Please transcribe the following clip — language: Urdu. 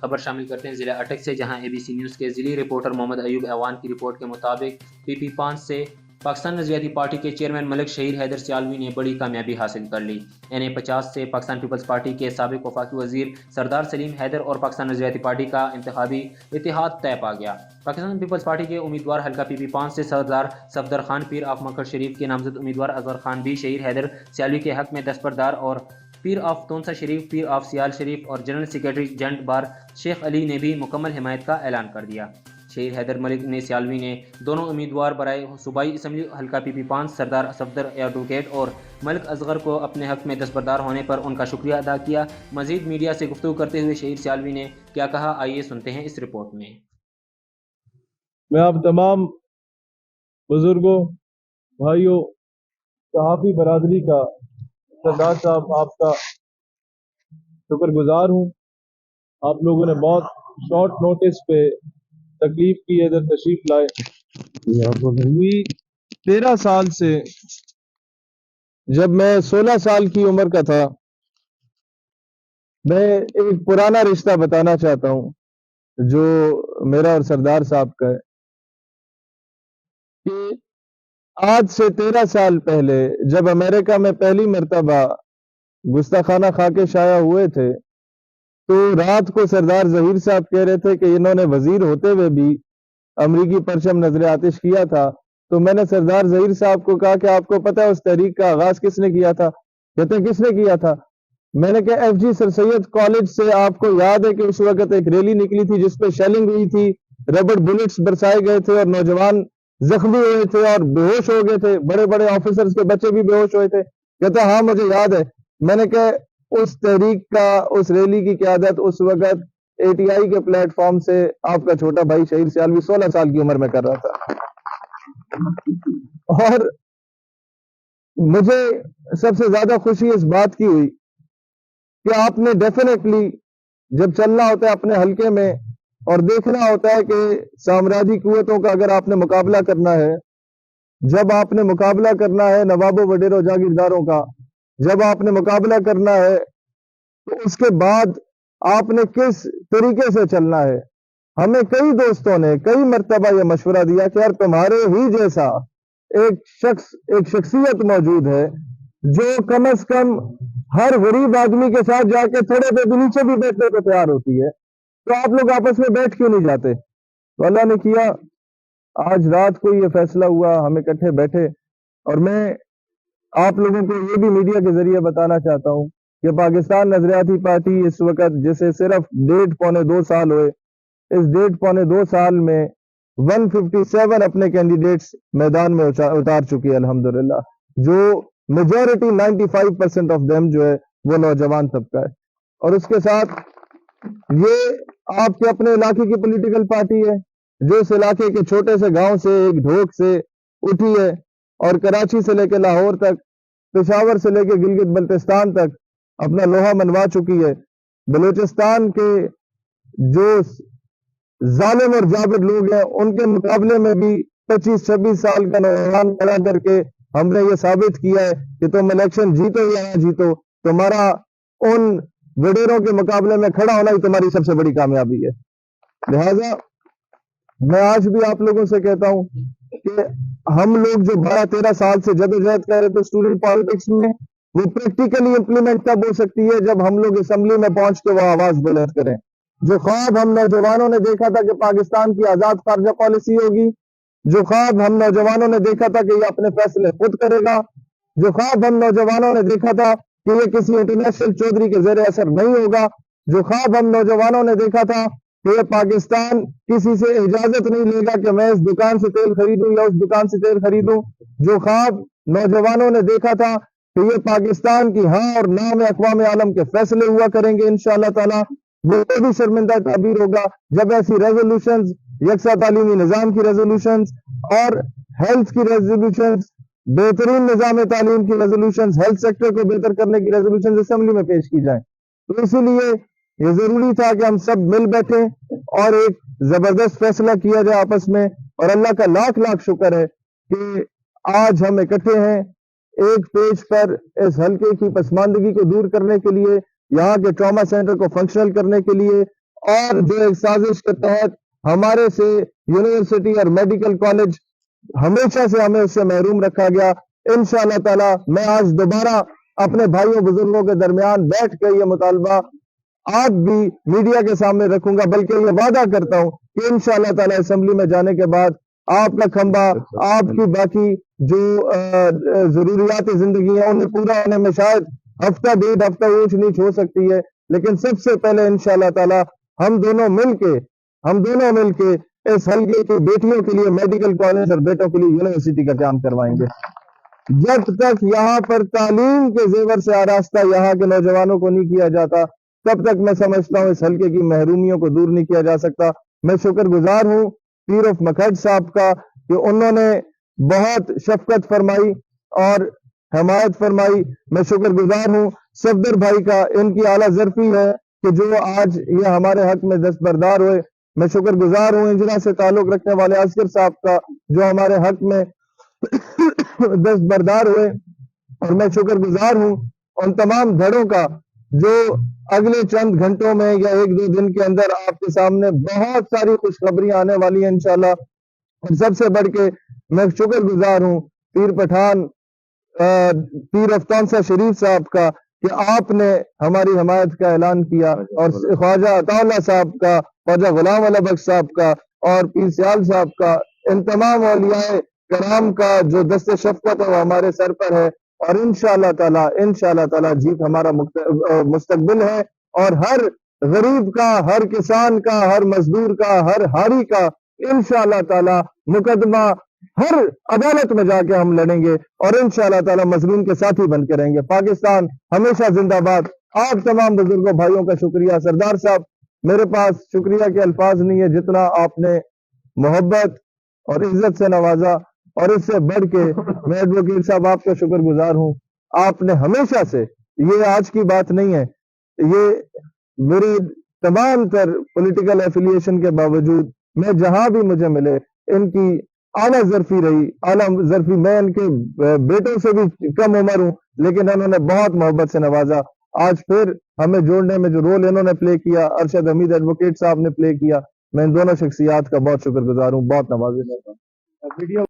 خبر شامل کرتے ہیں ضلع اٹک سے، جہاں ABC نیوز کے ضلعی رپورٹر محمد ایوب ایوان کی رپورٹ کے مطابق PP5 سے پاکستان نظریاتی پارٹی کے چیئرمین ملک شہیر حیدر سیالوی نے بڑی کامیابی حاصل کر لی۔ NA50 سے پاکستان پیپلز پارٹی کے سابق وفاقی وزیر سردار سلیم حیدر اور پاکستان نظریاتی پارٹی کا انتخابی اتحاد طے پا گیا۔ پاکستان پیپلز پارٹی کے امیدوار حلقہ PP5 سے سردار صفدر خان پیر آف مکر شریف کے نامزد امیدوار اظہر خان بھی شہیر حیدر سیالوی کے حق میں دستبردار، اور پیر آف تونسا شریف، پیر آف سیال شریف اور جنرل سیکرٹری جنٹ بار شیخ علی نے بھی مکمل حمایت کا اعلان کر دیا۔ شہیر حیدر ملک نے سیالوی نے دونوں امیدوار برائے صوبائی اسمبلی حلقہ PP5 سردار صفدر ایڈوکیٹ اور ملک اصغر کو اپنے حق میں دستبردار ہونے پر ان کا شکریہ ادا کیا۔ مزید میڈیا سے گفتگو کرتے ہوئے شہیر سیالوی نے کیا کہا، آئیے سنتے ہیں اس رپورٹ میں۔ میں آپ تمام بزرگوں، بھائیوں، صحافی برادری کا، سردار صاحب آپ کا شکر گزار ہوں۔ آپ لوگوں نے بہت شارٹ نوٹس پہ تکلیف کی، ادھر تشریف لائے۔ 13 سال سے، جب میں 16 سال کی عمر کا تھا، میں ایک پرانا رشتہ بتانا چاہتا ہوں جو میرا اور سردار صاحب کا ہے، کہ آج سے 13 سال پہلے جب امریکہ میں پہلی مرتبہ گستاخانہ خاکے شائع ہوئے تھے، تو رات کو سردار ظہیر صاحب کہہ رہے تھے کہ انہوں نے وزیر ہوتے ہوئے بھی امریکی پرچم نظر آتش کیا تھا۔ تو میں نے سردار ظہیر صاحب کو کہا کہ آپ کو پتہ ہے اس تحریک کا آغاز کس نے کیا تھا؟ کہتے ہیں کس نے کیا تھا؟ میں نے کہا FG سر سید کالج سے آپ کو یاد ہے کہ اس وقت ایک ریلی نکلی تھی جس پہ شیلنگ ہوئی تھی، ربڑ بلٹس برسائے گئے تھے اور نوجوان زخمی ہوئے تھے اور بے ہوش ہو گئے تھے، بڑے بڑے آفیسرز کے بچے بھی بے ہوش ہوئے تھے۔ کہتا ہاں مجھے یاد ہے۔ میں نے کہا اس تحریک کا، اس ریلی کی قیادت اس وقت ATI کے پلیٹ فارم سے آپ کا چھوٹا بھائی شہیر سیالوی 16 سال کی عمر میں کر رہا تھا۔ اور مجھے سب سے زیادہ خوشی اس بات کی ہوئی کہ آپ نے ڈیفینیٹلی جب چلنا ہوتا ہے اپنے حلقے میں اور دیکھنا ہوتا ہے کہ سامراجی قوتوں کا اگر آپ نے مقابلہ کرنا ہے، جب آپ نے مقابلہ کرنا ہے نوابوں وڈیروں جاگیرداروں کا، جب آپ نے مقابلہ کرنا ہے تو اس کے بعد آپ نے کس طریقے سے چلنا ہے۔ ہمیں کئی دوستوں نے کئی مرتبہ یہ مشورہ دیا کہ یار تمہارے ہی جیسا ایک شخصیت موجود ہے جو کم از کم ہر غریب آدمی کے ساتھ جا کے تھوڑے پہ نیچے بھی بیٹھنے کو تیار ہوتی ہے، تو آپ لوگ آپس میں بیٹھ کیوں نہیں جاتے؟ تو اللہ نے کیا، آج رات کو یہ فیصلہ ہوا، ہم اکٹھے بیٹھے۔ اور میں آپ لوگوں کو یہ بھی میڈیا کے ذریعے بتانا چاہتا ہوں کہ پاکستان نظریاتی پارٹی اس وقت جسے صرف 1.5-2 سال ہوئے، اس 1.5-2 سال میں 157 اپنے کینڈیڈیٹس میدان میں اتار چکی ہے الحمدللہ، جو میجورٹی 95% آف دیم جو ہے وہ نوجوان طبقہ ہے۔ اور اس کے ساتھ یہ آپ کے اپنے علاقے کی پولیٹیکل پارٹی ہے جو اس علاقے کے چھوٹے سے گاؤں سے ایک ڈھوک سے اٹھی ہے اور کراچی سے لے کے لاہور تک، پشاور سے لے کے گلگت بلتستان تک اپنا لوہا منوا چکی ہے۔ بلوچستان کے جو ظالم اور جابر لوگ ہیں ان کے مقابلے میں بھی 25-26 سال کا نوجوان کھڑا کر کے ہم نے یہ ثابت کیا ہے کہ تم الیکشن جیتو یا نہ جیتو، تمہارا ان وڈیروں کے مقابلے میں کھڑا ہونا ہی تمہاری سب سے بڑی کامیابی ہے۔ لہذا میں آج بھی آپ لوگوں سے کہتا ہوں کہ ہم لوگ جو 12-13 سال سے جدوجہد کر رہے تھے اسٹوڈنٹ پالیٹکس میں، وہ پریکٹیکلی امپلیمنٹ تب ہو سکتی ہے جب ہم لوگ اسمبلی میں پہنچ کے وہ آواز بلند کریں۔ جو خواب ہم نوجوانوں نے دیکھا تھا کہ پاکستان کی آزاد خارجہ پالیسی ہوگی، جو خواب ہم نوجوانوں نے دیکھا تھا کہ یہ اپنے فیصلے خود کرے گا، جو خواب ہم نوجوانوں نے دیکھا تھا کہ یہ کسی انٹرنیشنل چودھری کے زیر اثر نہیں ہوگا، جو خواب ہم نوجوانوں نے دیکھا تھا کہ یہ پاکستان کسی سے اجازت نہیں لے گا کہ میں اس دکان سے تیل خریدوں یا اس دکان سے تیل خریدوں، جو خواب نوجوانوں نے دیکھا تھا کہ یہ پاکستان کی ہاں اور نہ میں اقوام عالم کے فیصلے ہوا کریں گے انشاءاللہ تعالی، وہ بھی شرمندہ تعبیر ہوگا جب ایسی ریزولوشنز، یکساں تعلیمی نظام کی ریزولوشنز اور ہیلتھ کی ریزولوشنز، بہترین نظام تعلیم کی ریزولوشنز، ہیلتھ سیکٹر کو بہتر کرنے کی ریزولوشنز اسمبلی میں پیش کی جائیں۔ تو اسی لیے یہ ضروری تھا کہ ہم سب مل بیٹھیں اور ایک زبردست فیصلہ کیا جائے آپس میں، اور اللہ کا لاکھ لاکھ شکر ہے کہ آج ہم اکٹھے ہیں ایک پیج پر اس حلقے کی پسماندگی کو دور کرنے کے لیے، یہاں کے ٹراما سینٹر کو فنکشنل کرنے کے لیے اور جو ایک سازش کے تحت ہمارے سے یونیورسٹی اور میڈیکل کالج ہمیشہ سے ہمیں اس سے محروم رکھا گیا. انشاءاللہ تعالی میں آج دوبارہ اپنے بھائیوں بزرگوں کے درمیان بیٹھ کے یہ مطالبہ آپ بھی میڈیا کے سامنے رکھوں گا، بلکہ یہ وعدہ کرتا ہوں کہ انشاءاللہ تعالی اسمبلی میں جانے کے بعد آپ کا کھمبا، آپ کی باقی جو ضروریات زندگی ہیں انہیں پورا ہونے میں شاید ہفتہ ڈیڑھ ہفتہ اونچ نیچ ہو سکتی ہے، لیکن سب سے پہلے انشاءاللہ تعالی ہم دونوں مل کے اس حلقے کی بیٹیوں کے لیے میڈیکل کالج اور بیٹوں کے لیے یونیورسٹی کا کام کروائیں گے. جب تک یہاں پر تعلیم کے زیور سے آراستہ یہاں کے نوجوانوں کو نہیں کیا جاتا، تب تک میں سمجھتا ہوں اس حلقے کی محرومیوں کو دور نہیں کیا جا سکتا. میں شکر گزار ہوں پیر آف مکھڈ صاحب کا کہ انہوں نے بہت شفقت فرمائی اور حمایت فرمائی. میں شکر گزار ہوں صفدر بھائی کا، ان کی اعلیٰ ظرفی ہے کہ جو آج یہ ہمارے حق میں دستبردار ہوئے. میں شکر گزار ہوں انجنا سے تعلق رکھنے والے اصغر صاحب کا جو ہمارے حق میں دستبردار ہوئے. اور میں شکر گزار ہوں ان تمام دھڑوں کا جو اگلے چند گھنٹوں میں یا ایک دو دن کے اندر آپ کے سامنے بہت ساری خوشخبریاں آنے والی ہیں انشاءاللہ. اور سب سے بڑھ کے میں شکر گزار ہوں پیر پٹھان پیر آف تونسا شریف صاحب کا کہ آپ نے ہماری حمایت کا اعلان کیا، اور خواجہ عطا اللہ صاحب کا، خواجہ غلام اللہ بخش صاحب کا اور پیر سیال صاحب کا، ان تمام اولیاء کرام کا جو دست شفقت ہے وہ ہمارے سر پر ہے. اور انشاءاللہ تعالی جیت ہمارا مستقبل ہے. اور ہر غریب کا، ہر کسان کا، ہر مزدور کا، ہر ہاری کا انشاءاللہ تعالی مقدمہ ہر عدالت میں جا کے ہم لڑیں گے، اور انشاءاللہ تعالی مظلوم کے ساتھی بن کے رہیں گے. پاکستان ہمیشہ زندہ باد. آپ تمام بزرگوں بھائیوں کا شکریہ. سردار صاحب میرے پاس شکریہ کے الفاظ نہیں ہے، جتنا آپ نے محبت اور عزت سے نوازا، اور اس سے بڑھ کے میں ایڈوکیٹ صاحب آپ کا شکر گزار ہوں. آپ نے ہمیشہ سے، یہ آج کی بات نہیں ہے، یہ میری تمام تر پولیٹیکل ایفیلیشن کے باوجود میں جہاں بھی مجھے ملے ان کی اعلیٰ ظرفی رہی. اعلیٰ ظرفی، میں ان کے بیٹوں سے بھی کم عمر ہوں لیکن انہوں نے بہت محبت سے نوازا. آج پھر ہمیں جوڑنے میں جو رول انہوں نے پلے کیا، ارشد حمید ایڈوکیٹ صاحب نے پلے کیا، میں ان دونوں شخصیات کا بہت شکر گزار ہوں. بہت نوازش ہے.